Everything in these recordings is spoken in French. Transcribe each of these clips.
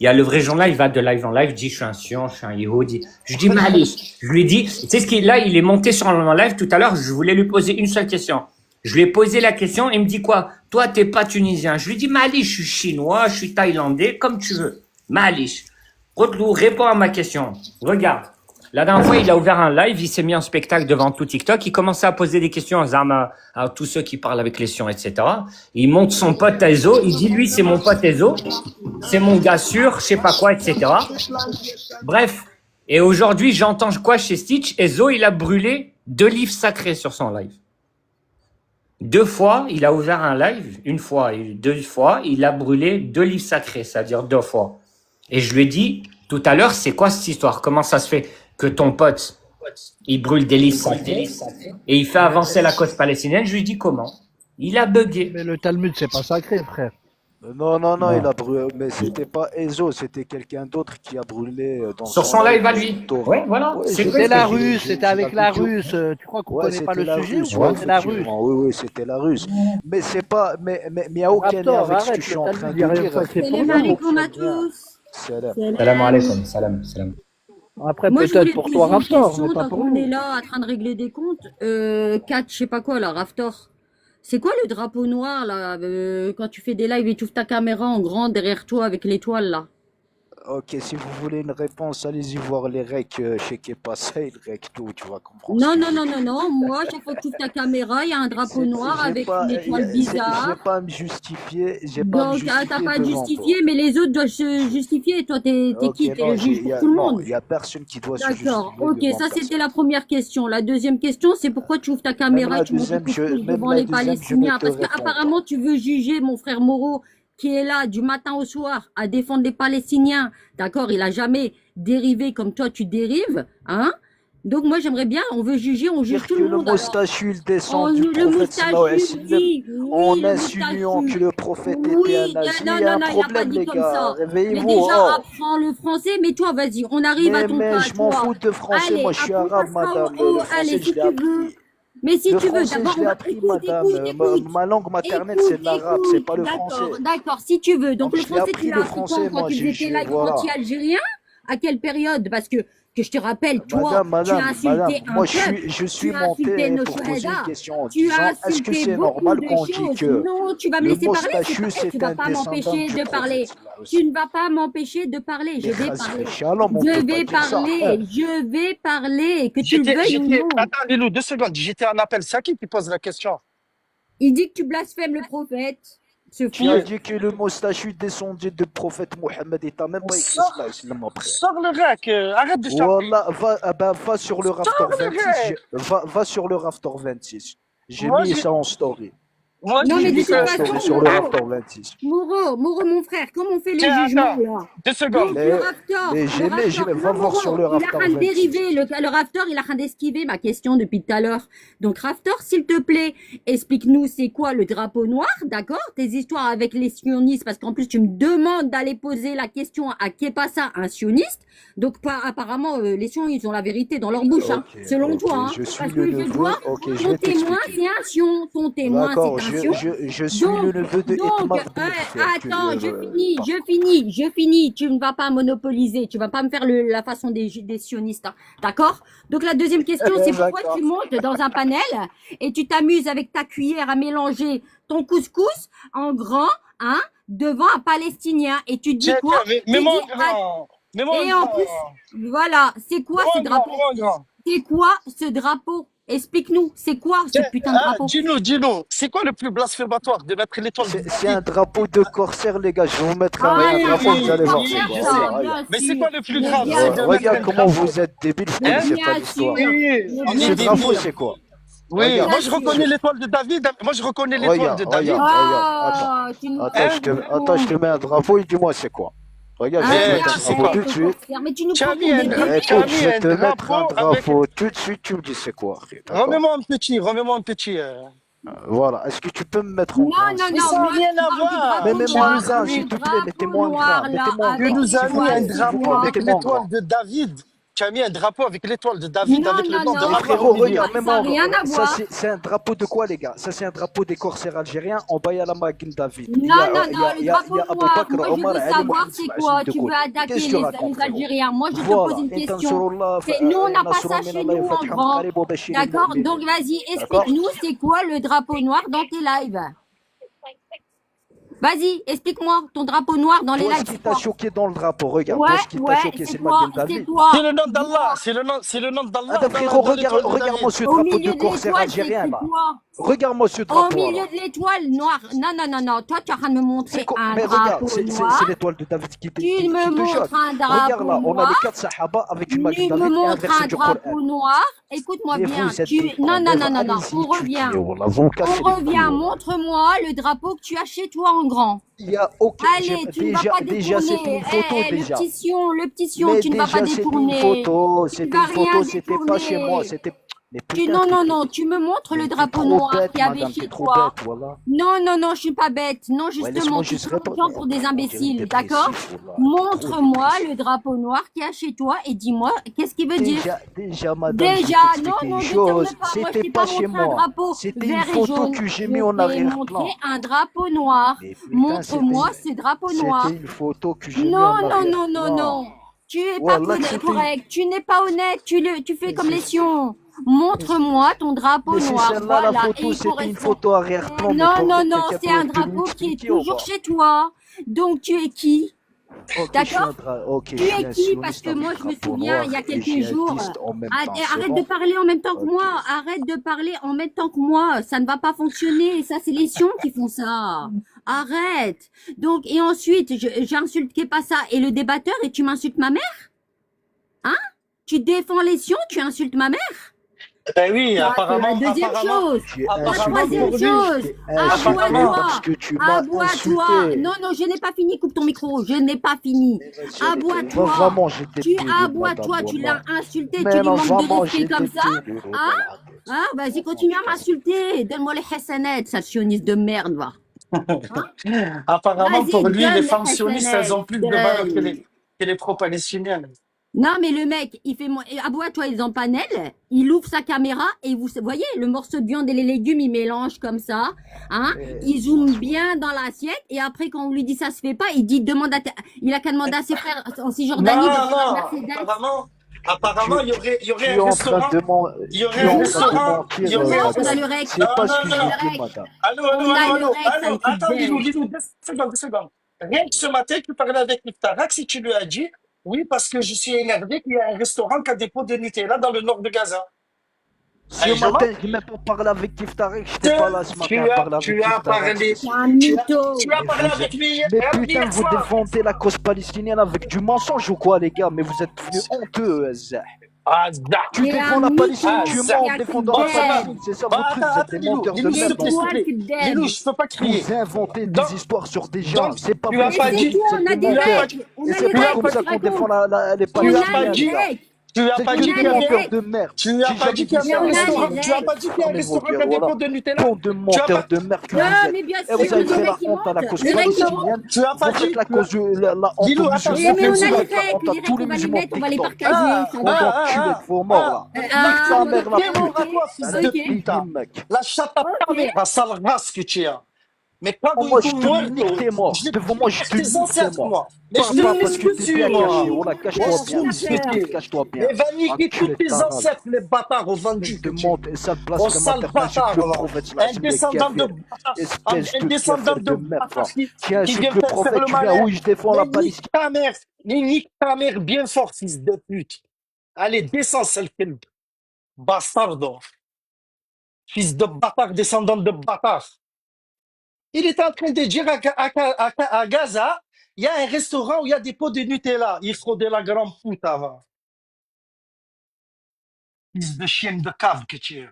Il y a le vrai journal, il va de live en live, dit je suis un sion, je suis un Yehudi. Je dis Malish. Je lui dis, tu sais ce qu'il là, il est monté sur mon live tout à l'heure, je voulais lui poser une seule question. Je lui ai posé la question, il me dit quoi? Toi, t'es pas tunisien. Je lui dis Malish, je suis chinois, je suis thaïlandais, comme tu veux. Malish. Rotlou, réponds à ma question. Regarde. La dernière fois, il a ouvert un live, il s'est mis en spectacle devant tout TikTok, il commençait à poser des questions à tous ceux qui parlent avec les sions, etc. Il monte son pote Ezo, il dit lui, c'est mon pote Ezo, c'est mon gars sûr, je sais pas quoi, etc. Bref. Et aujourd'hui, j'entends quoi chez Stitch? Ezo, il a brûlé 2 livres sacrés sur son live. 2 fois, il a ouvert un live, 1 fois et 2 fois, il a brûlé 2 livres sacrés, c'est-à-dire 2 fois. Et je lui ai dit, tout à l'heure, c'est quoi cette histoire? Comment ça se fait que ton pote, il brûle des livres sacrés et il fait avancer la cause palestinienne? Je lui dis comment? Il a bugué. Mais le Talmud, c'est pas sacré, frère. Non, il a brûlé, mais c'était pas Ezo, c'était quelqu'un d'autre qui a brûlé dans sur son live à lui. Ouais, voilà. Ouais, C'était la Russe, c'était avec la Russe. Tu crois qu'on connaît pas le sujet ou quoi? C'est la Russe. Oui, c'était la Russe. Mais c'est pas, mais il n'y a aucun lien avec ce que je suis en train de dire. Salam alaikum à tous. Salam alaikum, salam. Après, Moi, je peut-être voulais pour te toi, poser une Raptor, question, mais pas tant pour qu'on nous. est là, en train de régler des comptes. 4, je sais pas quoi, là, Raftor. C'est quoi le drapeau noir, là, quand tu fais des lives et tu ouvres ta caméra en grand derrière toi avec l'étoile, là? Ok, si vous voulez une réponse, allez-y voir les recs chez Kepassa et le rec tout, tu vas comprendre. Non. Moi, chaque fois que tu ouvres ta caméra, il y a un drapeau noir avec une étoile bizarre. J'ai pas à me justifier. Donc, t'as pas à justifier, mais les autres doivent se justifier. Et toi, t'es qui? T'es le juge pour tout le monde? Il n'y a personne qui doit se justifier. D'accord, ok, ça c'était la première question. La deuxième question, c'est pourquoi tu ouvres ta caméra et tu montres tes coups devant les Palestiniens? Parce qu'apparemment, tu veux juger mon frère Moreau, qui est là du matin au soir à défendre les Palestiniens. D'accord, il a jamais dérivé comme toi tu dérives, hein? Donc moi j'aimerais bien, on veut juger, on juge tout le monde. Le moustachu, il descend du prophète en insinuant que le prophète était un nazi. Non, il a pas dit comme ça. Mais déjà, apprends le français, mais toi, vas-y, on arrive à ton cas. Mais je m'en fous de français, moi je suis arabe, madame. Allez, si tu veux. Mais si tu veux, d'abord, on va écoute. Ma langue maternelle, c'est l'arabe, c'est pas le français. D'accord, si tu veux. Donc, le français, tu l'as appris quand tu étais là anti-algérien? À quelle période? Parce que je te rappelle, toi, tu as insulté un peuple, je suis monté pour poser une question en tu disant, as est-ce que insulté c'est normal beaucoup qu'on de dit choses. que Non, tu vas me laisser parler, tu vas pas m'empêcher de parler. Tu ne vas pas m'empêcher de parler, je vais parler. Je vais parler, que tu le veuilles ou non. Attends, Lilou, 2 secondes, j'étais en appel, c'est à qui pose la question? Il dit que tu blasphèmes le prophète. Tu as dit que le moustachu descendait du prophète Mohammed et t'as même pas écrit cela, après. Sors le rec, arrête de chanter. Voilà, va sur le Raftor 26. Va sur le Raftor 26. J'ai mis ça en story. Non, mais de toute façon, sur le Raftor 26. Moreau, mon frère, comment on fait le jugement là? 2 secondes. Va voir sur le Raftor 26. Le Raftor, il a rien d'esquiver ma question depuis tout à l'heure. Donc Raftor, s'il te plaît, explique-nous c'est quoi le drapeau noir, d'accord? Tes histoires avec les sionistes, parce qu'en plus tu me demandes d'aller poser la question à Kepassa, un sioniste. Donc apparemment, les sions, ils ont la vérité dans leur bouche, selon toi. Parce que je dois, ton témoin, c'est un sion. Ton témoin, c'est un sion. Je suis le neveu de Itmar. Attends, je finis. Tu ne vas pas monopoliser. Tu vas pas me faire la façon des sionistes. Hein. D'accord? Donc la deuxième question, c'est pourquoi tu montes dans un panel et tu t'amuses avec ta cuillère à mélanger ton couscous en grand, hein, devant un Palestinien. Et tu dis quoi? Mais mon grand. Et en plus, voilà, c'est quoi ce drapeau? C'est quoi ce drapeau? Explique-nous, c'est quoi ce putain de drapeau? Dis-nous, c'est quoi le plus blasphématoire de mettre l'étoile? C'est un drapeau de corsaire, les gars. Je vais vous mettre un drapeau, vous allez voir. Mais c'est quoi le plus grave? Regarde comment vous êtes débiles, vous connaissez pas l'histoire. Ce drapeau, c'est quoi? Oui, moi je reconnais l'étoile de David. Moi je reconnais l'étoile de David. Attends, je te mets un drapeau et dis-moi c'est quoi. Regarde, je vais te mettre un drapeau tout de suite. Mais tu nous Écoute, je vais te mettre un drapeau tout de suite, tu me dis c'est quoi. Remets-moi un petit. Voilà, est-ce que tu peux me mettre en grand? Non, ça n'a rien à voir. Mais mets-moi un, s'il te plaît, mettez-moi en grand. Tu nous as mis un drapeau avec l'étoile de David. tu as mis un drapeau avec l'étoile de David, Non, avec le non, nom de non. Mais Allah frérot, au milieu. regarde, même Ça n'a en... rien à ça voir. c'est un drapeau de quoi, les gars? Ça c'est un drapeau des corsaires algériens. En bas, il y a la Maguil David. Non, non, non, le drapeau Abou noir. Bakr, Moi, je Omar, veux Ali, savoir Mohamed c'est Ismaïl quoi. Tu Dekoul. veux attaquer Qu'est-ce que tu racontes, les frérot? Algériens. Moi, je te Voilà. pose une Et question. Tansurullah, Nous, on n'a pas Nasrullah ça min chez Allah, nous en Fatiham grand. Qarib wa Bashir D'accord? al-Mu'minin. Donc, vas-y, D'accord? explique-nous c'est quoi le drapeau noir dans tes lives. Vas-y, explique-moi ton drapeau noir dans les Toi, ce lives. qui c'est t'a quoi? choqué dans le drapeau, regarde, Ouais, toi, ce qui t'a ouais, choqué, c'est c'est quoi? Maguil C'est David. quoi? C'est le nom d'Allah, Dis-moi. c'est le nom Ah d'Allah ben frérot, dans l'étoile de regarde-moi David. ce Au drapeau de milieu de corsaire l'étoile, c'est algérien écrit là. quoi? Regarde-moi ce Au drapeau milieu alors. de l'étoile noire. Non, non, non, non. Toi, tu es en train de me montrer C'est quoi? un Mais regarde, drapeau c'est noir. l'étoile de David qui Tu me te montres choque. un Regarde drapeau là, on a les noir. 4 sahaba avec une Tu Maguil me David et un montres verset un du Coran. drapeau noir. Écoute-moi Mais bien. vous êtes Tu... des Non, non, cons. non, non, non. Allez-y, On revient. tuez, voilà, vous me cassez On les couilles, revient. voilà. Montre-moi le drapeau que tu as chez toi en grand. Il y a aucun... Allez, tu ne vas pas déjà c'est détourner. une photo Le déjà. petit sion, Mais tu ne vas pas déjà c'était une détourner. photo, Tu c'était vas une photo, rien c'était pas chez moi, détourner. c'était... Mais Tu, putain, non, non, non, tu me montres le t'es drapeau trop noir bête, qu'il y avait madame, chez t'es trop toi. bête, voilà. Non, non, non, je suis pas bête. Non, Ouais, justement, laisse-moi tu juste prends les répondre. gens pour des On dirait imbéciles, dépressif, d'accord? voilà. Montre-moi Trop le drapeau noir qu'il y a chez toi et dis-moi qu'est-ce qu'il veut dire. déjà, madame, je vais Déjà, non, t'expliquer non, une détourne chose. pas. Moi, je C'était t'ai pas pas chez montré un moi. drapeau C'était une vert et photo jaune. que j'ai Je mis en t'ai arrière-plan. montré un drapeau noir. Mais putain, Montre-moi ce drapeau noir. c'était une photo que j'ai mis en Non, non, arrière-plan. non, non, non. Tu es pas Wallah que c'était... correct. Tu n'es pas honnête. Tu fais comme les sions. Montre-moi ton drapeau Mais c'est noir. celle-là la Voilà. Et photo, il c'était une correspond. photo arrière-plan. mais Non, pour non, quelqu'un non, qui c'est un peut drapeau qui est m'expliquer ou toujours pas? chez toi. Donc tu es qui? Ok, je suis D'accord? ok, Tu je suis es un qui? Parce sioniste que avec moi, je me drapeau souviens, noir il y a et quelques jours. djihadiste en même temps, c'est Arrête bon? de parler en même temps que Ok. moi. Arrête de parler en même temps que moi. Ça ne va pas fonctionner. Ça, c'est les sions qui font ça. Arrête. Donc, et ensuite, j'insulte pas ça. Et le débatteur, et tu m'insultes ma mère? Hein? Tu défends les sions, tu insultes ma mère? Ben oui, C'est la apparemment, deuxième chose. J'ai La insulté, troisième pour lui, chose. apparemment, Aboie-toi. parce que tu m'as Aboie-toi. insulté. Non, non, je n'ai pas fini. Coupe ton micro. Je n'ai pas fini. Aboie-toi. Vraiment, j'ai des Tu pédés, aboie-toi. madame, Tu l'as wallah. insulté. Mais Tu lui non, manques vraiment, de respect j'ai comme des ça. pédés, Hein? Ah, vas-y, continue à m'insulter. Donne-moi les hassanets, sale sioniste de merde, va. apparemment, Vas-y, pour lui, donne les les femmes sionistes, elles ont plus de hassanets. valeur que Donne. les pro-palestiniennes. Non, mais le mec, il fait aboie-toi, il est en panel, il ouvre sa caméra et vous voyez, le morceau de viande et les légumes, il mélange comme ça, hein, il zoome bien dans l'assiette et après, quand on lui dit ça se fait pas, il dit, il a qu'à demander à ses frères en Cisjordanie de prendre Non, Mercedes. apparemment, il y aurait Tu es un en train restaurant. de Il y aurait tu es un en train de restaurant. mentir. Il y aurait un On a restaurant. le rec. C'est Non, pas non, ce que non, j'ai non. dit, madame. Allô, On a le rec, sale coup de Attends, belle. Lilou, 2 secondes. Rien que ce matin, tu parlais avec Iftarak, si tu lui as dit, oui, parce que je suis énervé qu'il y a un restaurant qui a des pots de Nutella dans le nord de Gaza. Ce Allez, je matin, rentre. je n'ai même pas parlé avec Kiftarek, je n'étais pas là ce matin à parler Tu avec as Kiftarek. parlé. C'est un Tu mytho. as Mais parlé vous avec lui Mais hier putain, vous soir. défendez la cause palestinienne avec du mensonge ou quoi, les gars? Mais vous êtes devenus honteux, Zah. Ah, zah. Tu Mais défends un la mytho. Palestine, tu Ah, mens Il y en a défendant que la Bon, ça va. Palestine. C'est ça Bah, votre truc, attends, vous êtes attends, des Lilou. menteurs de Lilou, s'il merde. te plaît, s'il te plaît. Étoile que dalle. Lilou, je peux pas crier. Vous inventez Donc- des histoires sur des gens, donc, c'est pas tu vrai. as Mais pas c'est dit- tout, on a C'est des des menteurs. règles. On Et a c'est des pas règles. comme ça qu'on défend les Tu On as a Palestiniens, pas des dit- les gars. règles. Tu as C'est pas que dit on qu'il a y des des avait. menteurs de merde. Tu as J'ai pas jamais dit qu'il y dit avait un on a des restaurant. règles. Tu as pas dit qu'il y a un Mais restaurant mon qui a des Dieu, pots de Nutella. Tant de menteurs de merde que vous Non, êtes. mais bien Et sûr, vous avez le fait la mec qui honte à la monte. cause Le mec qui monte. palestinienne. Tu as pas Vous dit. faites la honte Dis-le, aux attends, musulmans. Oui, mais on Vous a les faites la règles. honte Les à règles, tous on les va les musulmans mettre, on va les TikTok. partager. Ça On va. va enculer de vos morts là. Nique Ah, ta on mère, va la pute à ok. toi, fils de Ok. putain. Mec. La chatte à ta mère, la sale race que tu as. Mais quand Moi, vous je te nique tes morts. Devant moi, je te tes nique tes ancêtres, morts. moi. Mais je Parle te pas nique parce ce que que t'es tu es, bien caché. moi. Voilà, cache-toi Laisse bien. discuter. Cache-toi bien. Mais va niquer tous Enculé de tes ta race. ancêtres, les bâtards au vendu. De monte et sale place Oh, de sale materna, bâtard, le voilà. prophète, Un descendant de bâtard. espèce Un de descendant kafir de de merde. bâtard qui Qui insulte vient le faire prophète, le tu viens, malin. oui, je défends la Mais Palestine. nique ta mère. Mais nique ta mère bien fort, fils de pute. Allez, descends, sale film. Bastardo. Fils de bâtard, descendant de bâtard. Il était en train de dire à Gaza, il y a un restaurant où il y a des pots de Nutella. Il fraudait la grande pute avant. Fils de chienne de cave que tu es.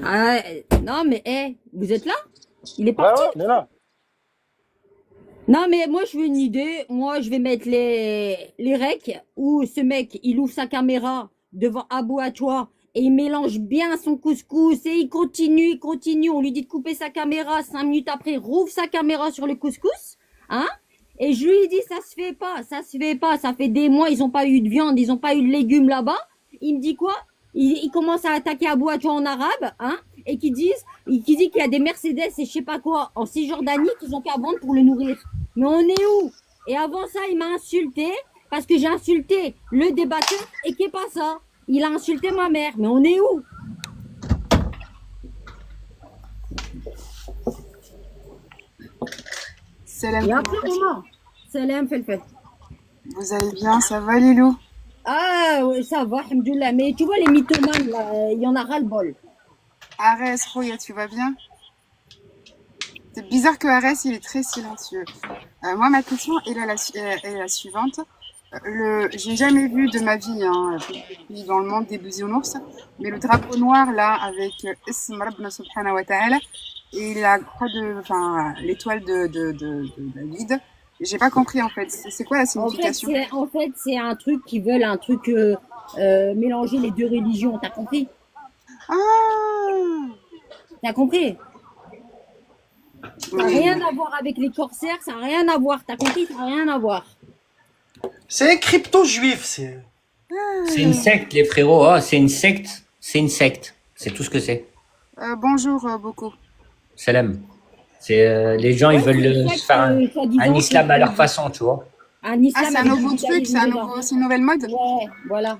Ah, non, mais vous êtes là? Il est Ouais, parti? ouais, mais là. Non, mais moi, je veux une idée. Moi, je vais mettre les recs où ce mec, il ouvre sa caméra devant Aboue à toi et il mélange bien son couscous et il continue. On lui dit de couper sa caméra. 5 minutes après, il rouvre sa caméra sur le couscous. Hein? Et je lui dis, ça se fait pas. Ça fait des mois, ils n'ont pas eu de viande, ils n'ont pas eu de légumes là-bas. Il me dit quoi? Il commence à attaquer Abou Atouan en arabe, hein? Et qui dit qu'il y a des Mercedes et je sais pas quoi en Cisjordanie qu'ils ont qu'à vendre pour le nourrir. Mais on est où? Et avant ça, il m'a insulté parce que j'ai insulté le débatteur et qui est pas ça. Il a insulté ma mère. Mais on est où? Salam. Et après, comment? Salam, fait. Vous allez bien, ça va Lilou? Ah, ouais, ça va, alhamdoulilah. Mais tu vois, les mythomanes, là, il y en a ras-le-bol. Arès, Roya, tu vas bien? C'est bizarre que Arès, il est très silencieux. Moi, ma question est la suivante. J'ai jamais vu de ma vie, hein, dans le monde des bisounours, mais le drapeau noir, là, avec Ism Rabbna Subhanahu wa Ta'ala, et la croix l'étoile de David, j'ai pas compris, en fait. C'est quoi la signification? En fait, c'est un truc qui veulent mélanger les deux religions. T'as compris? Ah! T'as compris? Ça n'a Oui. rien à voir avec les corsaires, ça n'a rien à voir. T'as compris? Ça n'a rien à voir. C'est un crypto-juif, c'est... C'est une secte, les frérots. Oh, c'est une secte. C'est une secte. C'est tout ce que c'est. Bonjour, beaucoup. Salam. C'est les gens, ils veulent se faire un islam à leur façon, tu vois. Un islam Ah, c'est un avec nouveau du truc, judaïsme c'est une nouvelle mode? dedans. Ouais, voilà.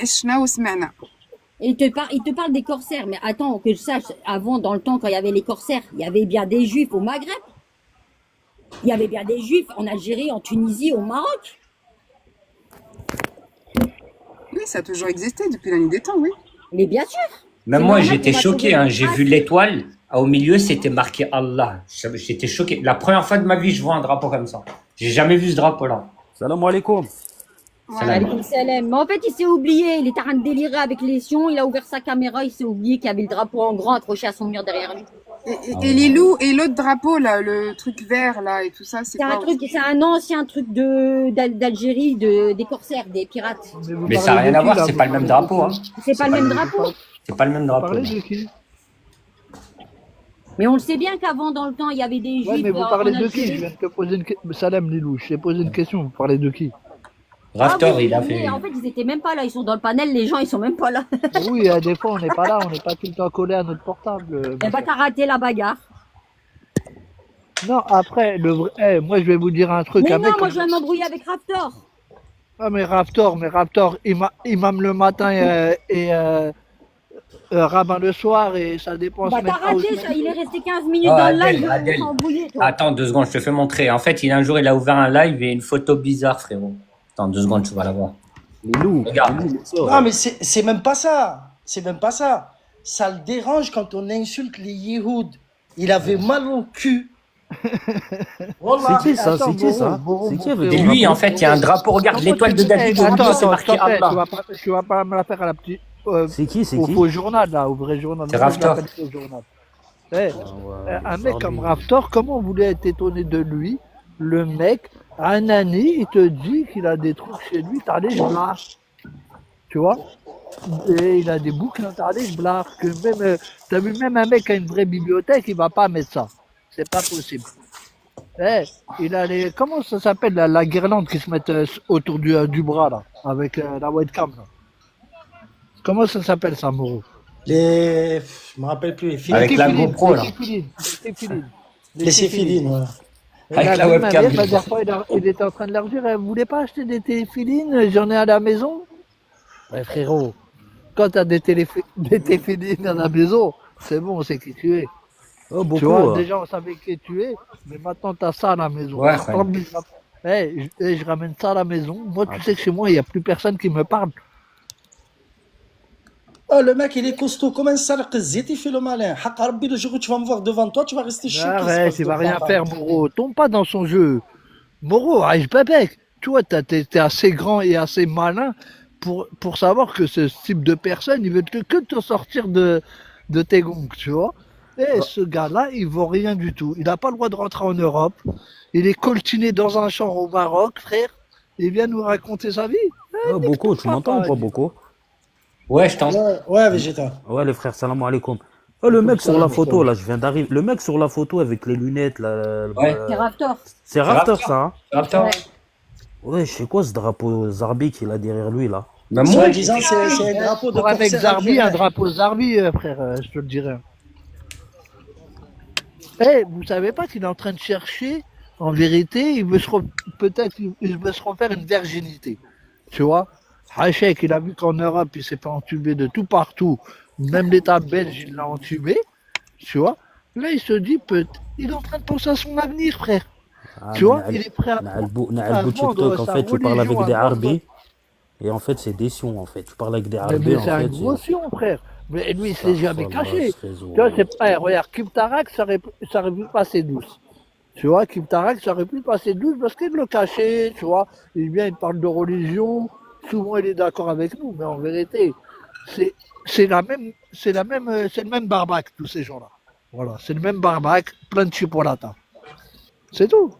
Ishna ou Smana. Et il te parle des corsaires. Mais attends, que je sache, avant, dans le temps, quand il y avait les corsaires, il y avait bien des juifs au Maghreb. Il y avait bien des juifs en Algérie, en Tunisie, au Maroc. Oui, ça a toujours existé depuis la nuit des temps, oui. Mais bien sûr. Même C'est moi, normal j'étais qu'on va choqué. trouver Hein. une J'ai trace. vu l'étoile. Au milieu, c'était marqué Allah. J'étais choqué. La première fois de ma vie, je vois un drapeau comme ça. J'ai jamais vu ce drapeau-là. Salam alaikum. Salam. Alaykoum salam. Mais en fait, il s'est oublié. Il était en train de délirer avec les sions. Il a ouvert sa caméra. Il s'est oublié qu'il y avait le drapeau en grand accroché à son mur derrière lui. Et Lilou, et l'autre drapeau, là, le truc vert, là, et tout ça, c'est quoi? C'est un ancien truc d'Algérie, des corsaires, des pirates. Mais ça n'a rien à voir. C'est pas le même drapeau. Hein. C'est pas le même drapeau. C'est pas le même drapeau. Parlez de qui? Mais on le sait bien qu'avant, dans le temps, il y avait des Ouais, juifs mais vous en parlez de qui? Algérie. Je viens de te poser une question. Salam Lilou, je t'ai posé une question. Vous parlez de qui? Raftor, oui, il a mais fait. en fait, ils étaient même pas là. Ils sont dans le panel. Les gens, ils sont même pas là. Oui, des fois on n'est pas là, on n'est pas tout le temps collé à notre portable. Eh ben, t'as raté la bagarre. Non, après, moi je vais vous dire un truc. Mais un non, mec moi, comme- je viens de m'embrouiller avec Raptor. Ah, mais Raptor, imam le matin rabbin le soir et ça dépend. Bah, semaine t'as à raté semaine. ça. Il est resté 15 minutes Oh, dans le Adèle, live. Adèle. Il s'est embrouillé, toi. Attends 2 secondes, je te fais montrer. En fait, un jour, il a ouvert un live et une photo bizarre, frérot. Attends 2 secondes, tu vas la voir. Lilou, Regarde. Non, mais c'est même pas ça. C'est même pas ça. Ça le dérange quand on insulte les Yéhouds. Il avait mal au cul. Wallah. C'est qui ça? Attends, C'est qui ça? Moreau, C'est qui Moreau, avec Et des lui, drapeaux en fait, il y a un drapeau. Regarde l'étoile de David au milieu, Attends, c'est marqué s'il te plaît, Allah. tu vas pas me la faire à la petite. C'est qui? C'est Au qui? faux journal, là, au vrai journal. C'est Moi, je Raptor. l'appelle faux journal. Eh, Ah ouais, un mec Zarbi. comme Raptor, comment vous voulez être étonné de lui? Le mec, un année, il te dit qu'il a des trucs chez lui, t'as les blagues. Tu vois? Et il a des bouquins, t'as les blagues. T'as vu même un mec qui a une vraie bibliothèque, il va pas mettre ça. C'est pas possible. Eh, il a les. Comment ça s'appelle la guirlande qui se met autour du bras, là, avec la webcam, là. Comment ça s'appelle ça, Moreau? Je me rappelle plus. Les Avec la téphilines. GoPro, là. Les téphilines, ouais. Avec la webcam. La dernière fois, il était en train de leur dire, vous voulez pas acheter des téléphilines? J'en ai à la maison. Ouais, frérot, quand t'as des téléphilines à la maison, c'est bon, on sait qui tu es. Oh, beaucoup. Tu vois, déjà on savait qui tu es, mais maintenant t'as ça à la maison. Ouais, Je ramène ça à la maison. Moi, tu sais que chez moi, il n'y a plus personne qui me parle. Oh, le mec, il est costaud. Comment ça, le qzit, il fait le malin. Haq Rabbi, le jour où tu vas me voir devant toi, tu vas rester choqué. Arrête, il va rien faire, Moreau. Tombe pas dans son jeu. Moreau, Aïch Bebek, tu vois, t'es assez grand et assez malin pour savoir que ce type de personne, il veut que te sortir de tes gongs, tu vois. Et ce gars-là, il vaut rien du tout. Il n'a pas le droit de rentrer en Europe. Il est coltiné dans un champ au Maroc, frère. Il vient nous raconter sa vie. Oh, beaucoup, tu m'entends ou pas, beaucoup? Ouais, je t'entends. Ouais, Vegeta. Ouais, les frères, salam alaikum. Oh, le mec sur la photo, là, je viens d'arriver. Le mec sur la photo avec les lunettes, là. Ouais. C'est Raptor. C'est Raptor, ça, hein? Raptor. Ouais. Ouais, je sais quoi ce drapeau Zarbi qu'il a derrière lui, là? Bah, moi, Soi-disant, c'est un drapeau de Pour avec corsaire Zarbi, un algérien. drapeau Zarbi, frère, je te le dirais. Eh, vous savez pas qu'il est en train de chercher, en vérité, il veut peut-être il veut se refaire une virginité. Tu vois? Hachek, il a vu qu'en Europe, il s'est fait entuber de tout partout. Même l'État belge, il l'a entubé. Tu vois? Là, il se dit, il est en train de penser à son avenir, frère. Ah, Tu mais vois? Il est prêt à Na'albou vendre TikTok, en sa fait, tu parles avec religion, des à vendre. Arabes. Et en fait, c'est des sions, en fait. Tu parles avec des Mais, Arabes, mais en c'est un fait. gros sion, frère. Mais lui, il s'est jamais Astaghfirullah, caché. ce réseau, Tu vois, c'est pas, regarde, Kim Tarak, ça aurait pu passer douce. Tu vois, Kim Tarak, ça aurait pu passer douce parce qu'il le cachait, tu vois. Il vient, il parle de religion. Souvent, il est d'accord avec nous, mais en vérité, c'est le même barbac, tous ces gens-là. Voilà, c'est le même barbac, plein de chipolata. C'est tout.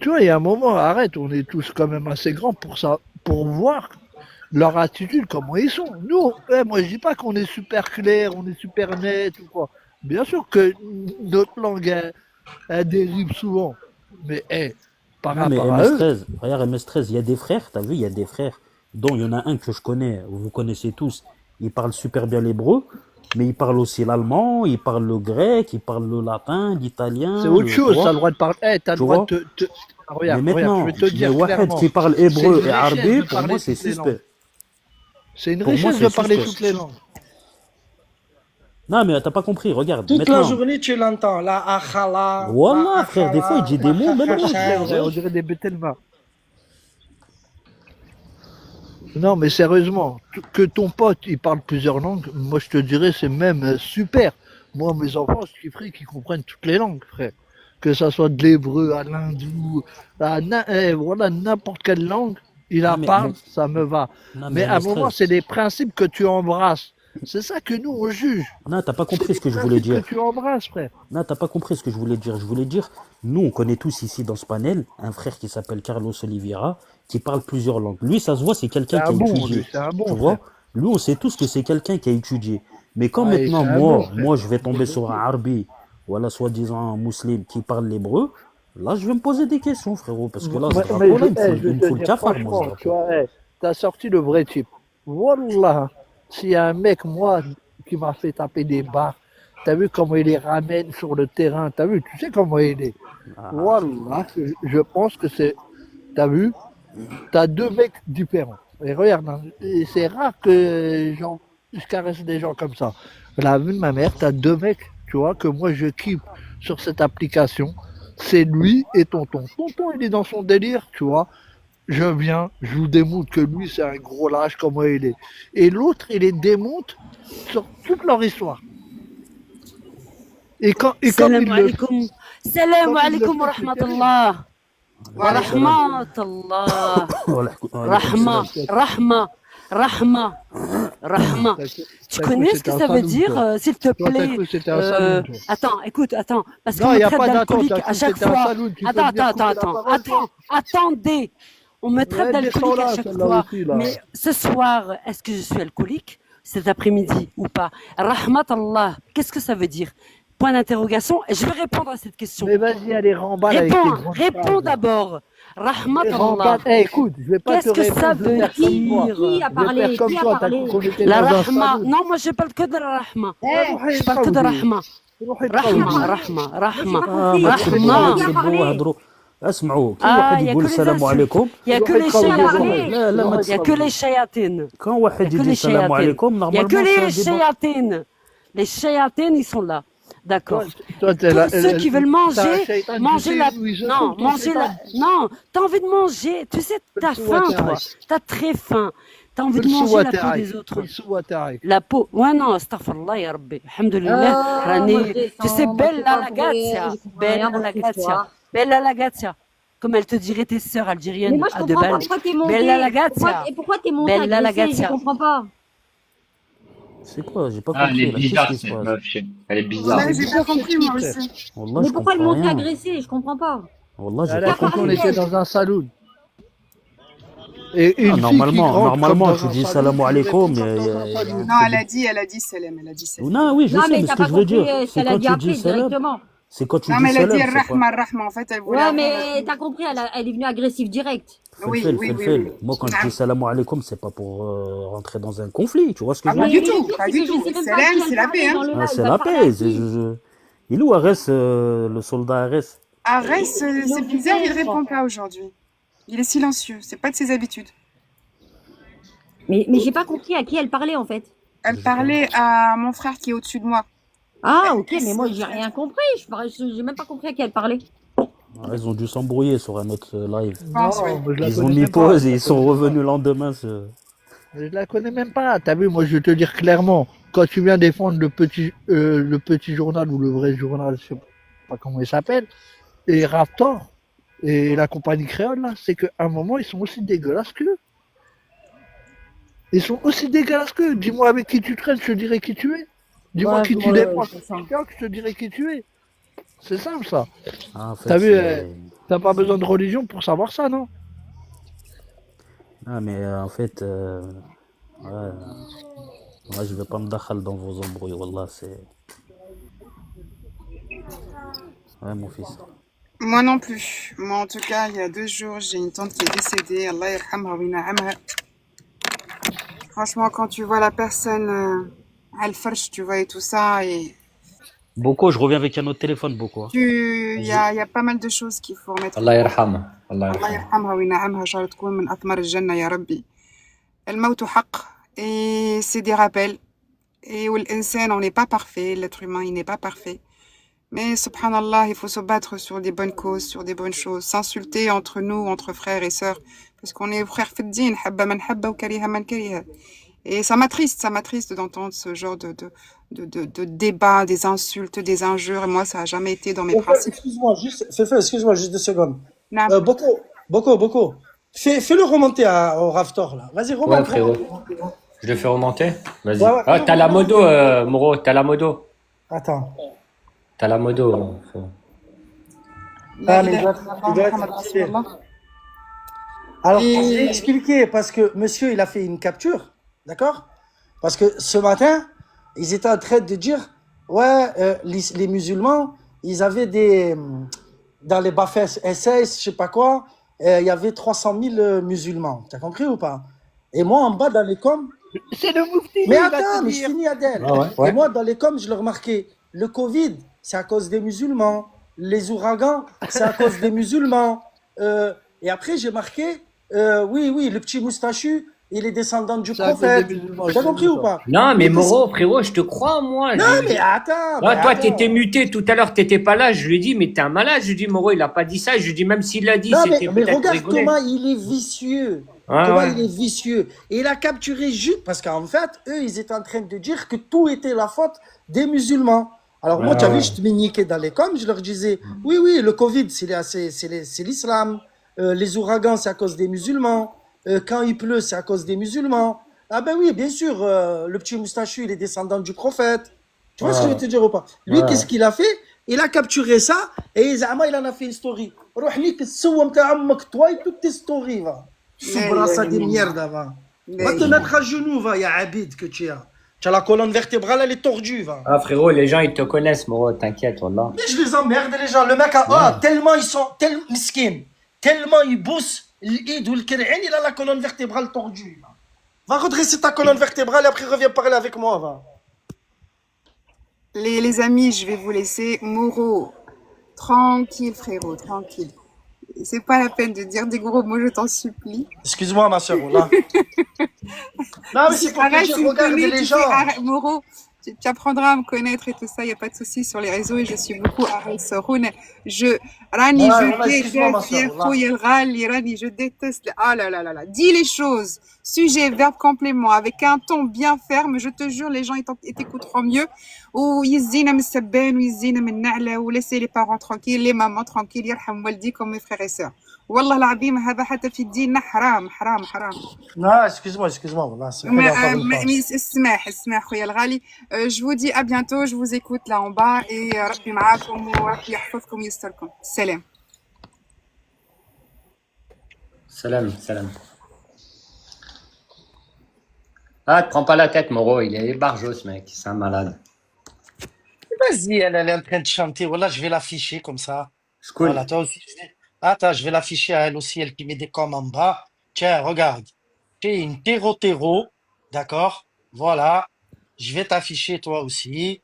Tu vois, il y a un moment, arrête, on est tous quand même assez grands pour ça, pour voir leur attitude, comment ils sont. Nous, moi je dis pas qu'on est super clair, on est super net ou quoi. Bien sûr que notre langue, elle dérive souvent. Mais par Non, mais rapport à eux, MS13, regarde MS13, il y a des frères, t'as vu, il y a des frères, dont il y en a un que je connais, vous connaissez tous, il parle super bien l'hébreu, mais il parle aussi l'allemand, il parle le grec, il parle le latin, l'italien, c'est autre le chose, tu t'as le vois. droit de parler. T'as le Tu droit vois. de te. Mais Regarde, je maintenant, vais te mais dire Wahed clairement. qui parle C'est hébreu une et arabe, richesse de pour moi parler c'est toutes les langues. suspect. C'est une Pour moi richesse de c'est parler suspect. toutes les langues. Non, mais t'as pas compris, regarde, Toute la maintenant. journée, tu l'entends. La akhala, Wallah, la frère, des fois il akhala, dit des mots, la même moi, khachar. On dirait des Betelma. Non, mais sérieusement, que ton pote il parle plusieurs langues, moi je te dirais c'est même super. Moi, mes enfants, je kifferais qu'ils comprennent toutes les langues, frère. Que ça soit de l'hébreu à l'hindou, voilà, n'importe quelle langue, il Non, la mais, parle, ça me va. non, Mais mais à un moment, MS13, c'est des principes que tu embrasses. C'est ça que nous, on juge. non, t'as pas C'est compris des ce que je voulais principes que dire. tu embrasses, frère. Non, t'as pas compris ce que je voulais dire. Je voulais dire, nous, on connaît tous ici dans ce panel un frère qui s'appelle Carlos Oliveira, qui parle plusieurs langues. Lui, ça se voit, c'est C'est quelqu'un qui un a bon, étudié. lui, c'est un Tu bon, vois? frère. Lui, on sait tous que c'est quelqu'un qui a étudié. Mais quand Ouais, maintenant, c'est un bon, frère. moi, je vais tomber sur un Arbi, voilà, soi-disant un musulman qui parle l'hébreu, là, je vais me poser des questions, frérot. Parce que là, ce Mais drapeau-là, je vais il me te faut le dire cafard, moi, ce franchement, tu drapeau. vois, t'as sorti le vrai type. Wallah, s'il y a un mec, moi, qui m'a fait taper des barres, t'as vu comment il les ramène sur le terrain, t'as vu, tu sais comment il est. Ah, Wallah, je pense que c'est, t'as vu, t'as deux mecs différents. Et regarde, hein, et c'est rare que je caresse des gens comme ça. La vue de ma mère, t'as deux mecs, tu vois, que moi je kiffe sur cette application. C'est lui et Tonton. Tonton, il est dans son délire, tu vois. Je viens, je vous démontre que lui, c'est un gros lâche, comment il est. Et l'autre, il les démonte sur toute leur histoire. Et comme السلام il le عليكم السلام comme il le عليكم fait, ورحمة c'est terrible. الله voilà, salam. ورحمة الله Voilà, alaykoum رحمة salam. رحمة رحمة رحمة. Tu T'as cru connais que ce que c'était un ça veut saloon, dire, toi. s'il te Toi, t'as plaît? cru que c'était un saloon, toi. Attends, écoute, attends, parce qu'on Non, il me n'y a traite pas d'attente, d'alcoolique t'as à cru que chaque c'était un fois. saloon, tu peux Attends, venir attends, couper la attends, parole, toi. attendez. On me traite Ouais, d'alcoolique descends à là, chaque celle-là fois. aussi, là. Mais ce soir, est-ce que je suis alcoolique cet après-midi ou pas? Rahmat Allah, qu'est-ce que ça veut dire? Point d'interrogation. Et je vais répondre à cette question. Mais vas-y, allez, remballe avec tes grandes Réponds phrases. d'abord. Rahmat Et Allah. remballe. Eh, écoute, je vais pas Qu'est-ce te que ça répondre, je vais veut faire comme toi. dire? Qui a Je vais parlé? faire comme Qui a toi, t'as cru parlé? qu'on était La dans un rahma. saloon. Non, moi je parle que de la rahma. روحي Je parle que de تقودي rahma. روحي Rahma, تقودي rahma, J'ai rahma. pas ما compris. تخليكم Rahma. لا Qui a تسبوا parlé? وهضروا. اسمعوا كي Ah, واحد il n'y a يقول que les السلام insultes. عليكم Il n'y a que روحي les تقودي Qui a روحي chayatines. parlé? لا لا ما Il n'y a que روحي les تصلبوا chayatines. كان Il n'y واحد a que يجي les السلام chayatines. عليكم Il n'y a que نورمالمون les سي ان ديبا chayatines. Les chayatines, ils sont là. D'accord. toi Et t'es tous là ceux qui veulent t'as un manger, shaitan tu manger sais la... où il se Non, trouve ton manger la... shaitan Non, t'as envie de manger. Tu sais, t'as بالسوا faim, toi. تاعك T'as très faim. T'as envie de manger بالسوا la peau تاعك des autres. بالسوا تاعك La peau. Ouais, non, astaghfirullah, ya Rabbi. Alhamdulillah. Moi Rani. je Tu sais, descends, moi je suis Bella pas la bourrée, Gazia. je comprends rien Bella dans la cette Gazia. histoire. Bella la Gazia. Comme elle te dirait tes sœurs Mais algériennes moi je à deux comprends pas balles. pourquoi t'es Bella la monté. Gazia. Pourquoi t'es monté Bella la agressé? Je Gazia. comprends pas. C'est quoi? J'ai pas Ah, elle est compris là. Qu'est-ce bizarre qui se cette passe? meuf. Elle est c'est bizarre. Ouais, j'ai pas bizarre cette compris moi fille frère aussi. Wallah, Mais je pourquoi le comprends monter rien. agressé? Je comprends pas. Wallah, j'ai elle pas a cru qu'on compris. était dans un saloon Et une Non, fille qui grande comme normalement, dans tu un dis salon, salam tu lui alaikum. réponds comme dans un salon. Non, elle a dit salam, elle a dit salam. Non, oui, je Non, sais, mais mais ce t'as que pas je veux compris dire, ce c'est qu'elle a quand dit tu après dis salam, directement. c'est quand tu Non, dis mais elle a dit salam, c'est pas. rahma, en fait, elle voulait Ouais, avoir... mais t'as compris, elle est venue agressive direct. Oui, Felfel, oui, oui, felfel. oui. Moi, quand je Non, dis salam alaikum, c'est pas pour rentrer dans un conflit, tu vois ce que je veux pas Mais dire? du le tout, pire, pas c'est du que je tout. sais même pas à Salam, qui c'est elle la paix, parlait hein. dans le Ah, live. c'est Elle la parlait à paix. qui? Il est où Arès, le soldat Arès? Arès, c'est bizarre, il répond pas aujourd'hui. Il est silencieux, c'est pas de ses habitudes. Mais j'ai pas compris à qui elle parlait en fait. Elle Je sais pas. parlait à mon frère qui est au-dessus de moi. Ah, ok, mais C'est- moi j'ai rien compris. J'ai même pas compris à qui elle parlait. Ah, ils ont dû s'embrouiller sur un autre live. Je pense, Non, oui. moi je la Ils ont connais mis même pas. pause et ils sont revenus le lendemain. Je la connais même pas. T'as vu, moi je vais te dire clairement, quand tu viens défendre le petit journal ou le vrai journal, je sais pas comment il s'appelle, et Raptor et la compagnie créole là, c'est qu'à un moment ils sont aussi dégueulasses qu'eux. Ils sont aussi dégueulasses qu'eux. Dis-moi avec qui tu traînes, je te dirai qui tu es. Dis-moi Ouais, qui tu ouais, défends, c'est ça. je te dirai qui tu es. C'est simple ça. Ah, en T'as fait, vu, c'est. t'as pas besoin de religion pour savoir ça, non? Ah, mais en fait, ouais, moi, je vais pas me dakhal dans vos embrouilles. Wallah, c'est. Ouais, mon fils. Moi non plus. Moi, en tout cas, il y a 2 jours, j'ai une tante qui est décédée. Allah yarhamha wa na'amha. Franchement, quand tu vois la personne al-farsh, tu vois, et tout ça, et Boko, je reviens avec un autre téléphone, Boko. il y a pas mal de choses qu'il faut remettre. Allah yarham. Allah الله yarham. يرحمها وينعمها إن شاء الله تكون من أثمار الجنة يا ربي. الموت حق et c'est des rappels. Et والإنسان, on n'est pas parfait, l'être humain, il n'est pas parfait. Mais subhanallah, il faut se battre sur des bonnes causes, sur des bonnes choses, s'insulter entre nous, entre frères et sœurs, parce qu'on est frères في الدين, حب من حب وكره من كره. Et ça m'attriste d'entendre ce genre de débat, des insultes, des injures. Et moi, ça a jamais été dans mes principes. Excuse-moi, juste 2 secondes. Non. Boko. Fais-le remonter au Raftor, là. Vas-y, Ouais, remonte. frérot. Je le fais remonter? Vas-y. Ouais, ouais. Ah, t'as la modo, Mouro, t'as la modo. Attends. T'as la modo. frérot. لا Ah, mais إله il doit إلا الله être محمد رسول activé. الله. Alors, je Et- vais expliquer parce que monsieur, il a fait une capture, d'accord? Parce que ce matin, ils étaient en train de dire, ouais, les musulmans, ils avaient dans les Bafes SS, je sais pas quoi, il y avait 300 000 musulmans. T'as compris ou pas? Et moi, en bas, dans les coms, C'est le moufti. mais il va attends, te mais je dire. finis Adèle. Ouais. Et moi, dans les coms, je le remarquais, le Covid, c'est à cause des musulmans. Les ouragans, c'est à cause des musulmans. Et après, j'ai marqué, oui, le petit moustachu, il est descendant du C'est à cause des prophète. musulmans, T'as je compris te ou dis pas? Non, mais qu'est-ce- Mouro, frérot, je te crois, moi. Non, mais attends. Ah, mais toi, attends. t'étais muté tout à l'heure, t'étais pas là. Je lui ai dit, mais t'es un malade. Je lui ai dit, Mouro, il a pas dit ça. Je lui ai dit, même s'il l'a dit, Non, c'était mais peut-être pour regarde rigoler. Thomas, il est vicieux. Ouais, Thomas, ouais. il est vicieux. Et il a capturé juste parce qu'en fait, eux, ils étaient en train de dire que tout était la faute des musulmans. Alors moi, Ouais, tu as vu, ouais. je te niquais dans les coms, je leur disais, oui, le Covid, c'est l'islam. Les ouragans, c'est à cause des musulmans. Quand il pleut, c'est à cause des musulmans. Ah ben oui, bien sûr, le petit moustachu, il est descendant du prophète. Tu vois ce que je veux te dire ou pas? Lui, Ouais. qu'est-ce qu'il a fait? Il a capturé ça et Zama, il en a fait une story. روح ليك السوم تاع عمك toi toutes tes stories va. Soubrassa de merde va. Va te mettre à genoux va, ya Abid que tu as. Tu as la colonne vertébrale, elle est tordue va. Ah, frérot, les gens, ils te connaissent, Mouro, t'inquiète, wallah. Mais je les emmerde les gens. Le mec a tellement ils sont tellement miskin, tellement ils boussent l'id ou le kir'in, il a la colonne vertébrale tordue. Va redresser ta colonne vertébrale et après reviens parler avec moi va. Les amis, je vais vous laisser. Mouro, tranquille frérot, tranquille. C'est pas la peine de dire des gros mots, je t'en supplie. Excuse-moi ma soeur là. Non mais c'est pour te Arrête, dire tu me regarde connais, les tu gens. sais, arrête, Mouro, tu apprendras à me connaître et tout ça, il n'y a pas de souci sur les réseaux et je suis beaucoup Arel Soroun. Rani, Ouais, je excuse-moi, ma déteste, sœur, ya voilà. Khouya el Ghali, Rani, je déteste. Ah là là là là, dis les choses, sujet, verbe, complément, avec un ton bien ferme, je te jure, les gens ils t'écouteront mieux. Ou yizina min sabban, ou yizina min na'la, ou laissez les parents tranquilles, les mamans tranquilles, yarham waldi comme mes frères et sœurs. والله العظيم هذا حتى في الدين حرام حرام حرام. Non, excuse-moi, voilà, c'est pas encore une fois. اسمع خويا الغالي. Je vous dis à bientôt, je vous écoute là en bas et ربي معاكم وربي يحفظكم ويستركم. سلام. Salam. Ah, te prends pas la tête, Moro, il est barjot, ce mec, c'est un malade. Vas-y, elle est en train de chanter. Voilà, je vais l'afficher comme ça. C'est Voilà, cool. toi aussi. Attends, je vais l'afficher à elle aussi, elle qui met des coms en bas. Tiens, regarde. J'ai une terreau, d'accord? Voilà. Je vais t'afficher toi aussi.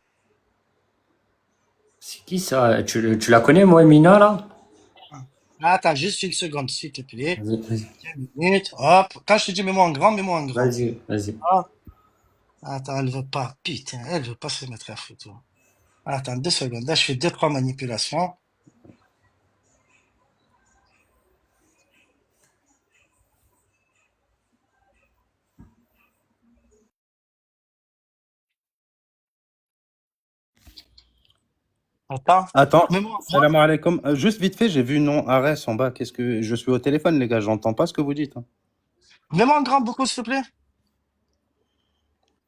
C'est qui ça? Tu la connais, moi, Mina, là? Attends, juste une seconde, s'il te plaît. Vas-y, vas-y. 2 minutes, hop. Quand je te dis mets-moi en grand, mets-moi en grand. Vas-y, vas-y. Ah. Attends, elle veut pas. Putain, elle veut pas se mettre à photo. Attends, 2 secondes. Là, je fais 2, 3 manipulations. Attends. Attends, Mets-moi en grand. salam alaikum. Juste vite fait, j'ai vu non Arès en bas. Qu'est-ce que je suis au téléphone, les gars, j'entends pas ce que vous dites, hein. Mets-moi en grand beaucoup, s'il te plaît.